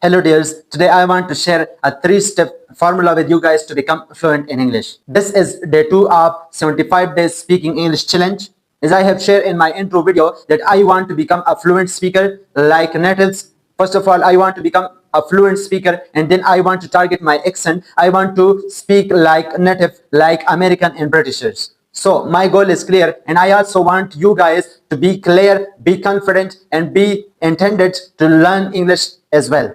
Hello dears, today I want to share a three-step formula with you guys to become fluent in English. This is day 2 of 75 days speaking English challenge. As I have shared in my intro video that I want to become a fluent speaker like natives. First of all, I want to become a fluent speaker, and then I want to target my accent. I want to speak like native, like American and Britishers. So my goal is clear, and I also want you guys to be clear, be confident, and be intended to learn English as well.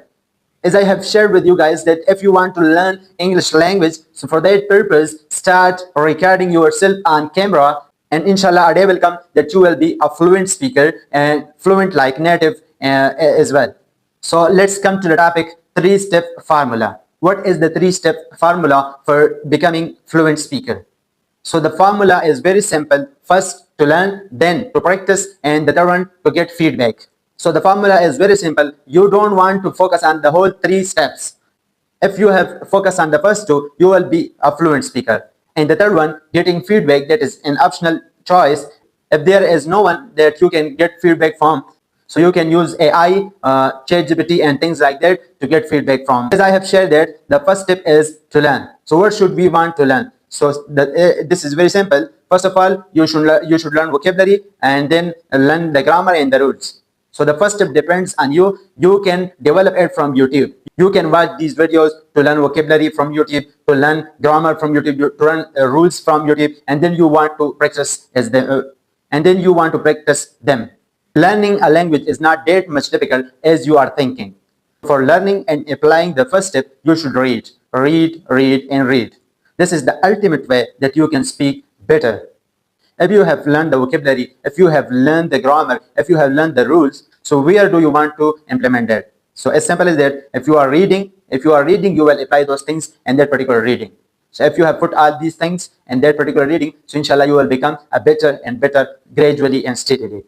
As I have shared with you guys that if you want to learn English language, so for that purpose, start recording yourself on camera, and inshallah a day will come that you will be a fluent speaker and fluent like native as well. So let's come to the topic, three-step formula. What is the three-step formula for becoming fluent speaker? So the formula is very simple. First to learn, then to practice, and the third one to get feedback. So the formula is very simple. You don't want to focus on the whole 3 steps. If you have focused on the first 2, you will be a fluent speaker. And the third one, getting feedback, that is an optional choice. If there is no one that you can get feedback from, so you can use AI, ChatGPT and things like that to get feedback from. As I have shared that, the first step is to learn. So what should we want to learn? So this is very simple. First of all, you should learn vocabulary and then learn the grammar and the rules. So the first step depends on you. You can develop it from YouTube. You can watch these videos to learn vocabulary from YouTube, to learn grammar from YouTube, to learn rules from YouTube, and then you want to practice them. Learning a language is not that much difficult as you are thinking. For learning and applying the first step, you should read, and read. This is the ultimate way that you can speak better. If you have learned the vocabulary, if you have learned the grammar, if you have learned the rules, so where do you want to implement that? So as simple as that, if you are reading, you will apply those things in that particular reading. So if you have put all these things in that particular reading, so inshallah you will become a better and better gradually and steadily.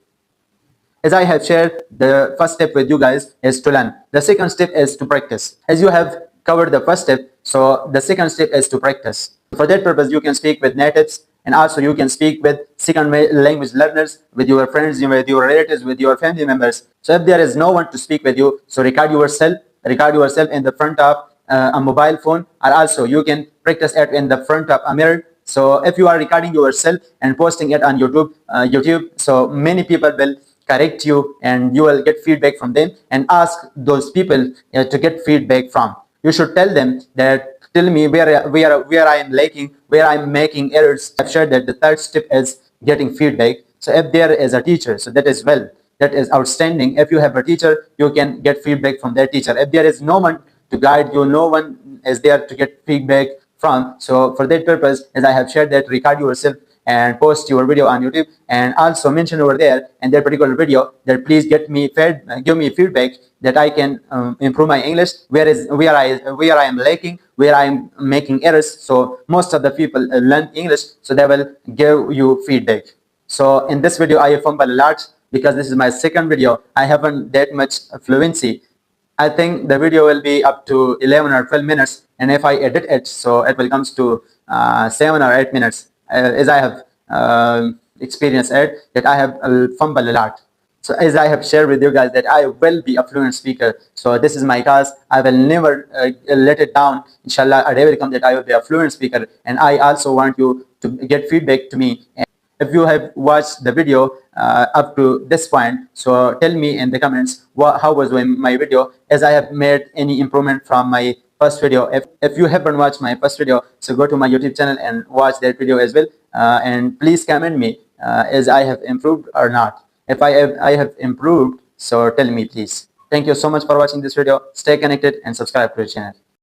As I have shared, the first step with you guys is to learn. The second step is to practice. As you have covered the first step, so the second step is to practice. For that purpose, you can speak with natives, and also you can speak with second language learners, with your friends, with your relatives, with your family members. So if there is no one to speak with you, so record yourself in the front of a mobile phone, or also you can practice it in the front of a mirror. So if you are recording yourself and posting it on YouTube, so many people will correct you and you will get feedback from them, and ask those people to get feedback from. You should tell them that, tell me where I am lacking, where I am making errors. I've shared that the third step is getting feedback. So if there is a teacher, so that is outstanding. If you have a teacher, you can get feedback from that teacher. If there is no one to guide you, no one is there to get feedback from, so for that purpose, as I have shared that, record yourself and post your video on YouTube, and also mention over there in that particular video that please give me feedback that I can improve my English, where I am lacking, where I am making errors. So most of the people learn English, so they will give you feedback. So in this video I fumble a lot because this is my second video. I haven't that much fluency. I think the video will be up to 11 or 12 minutes, and if I edit it, so it will comes to 7 or 8 minutes. As I have experienced it, that I have fumbled a lot. So as I have shared with you guys that I will be a fluent speaker. So this is my task. I will never let it down. Inshallah, a day will come that I will be a fluent speaker. And I also want you to get feedback to me. And if you have watched the video up to this point, so tell me in the comments how was my video, as I have made any improvement from my first video. If you haven't watched my first video, so go to my YouTube channel and watch that video as well, and please comment me as I have improved or not. If I have improved, so tell me please. Thank you so much for watching this video. Stay connected and subscribe to the channel.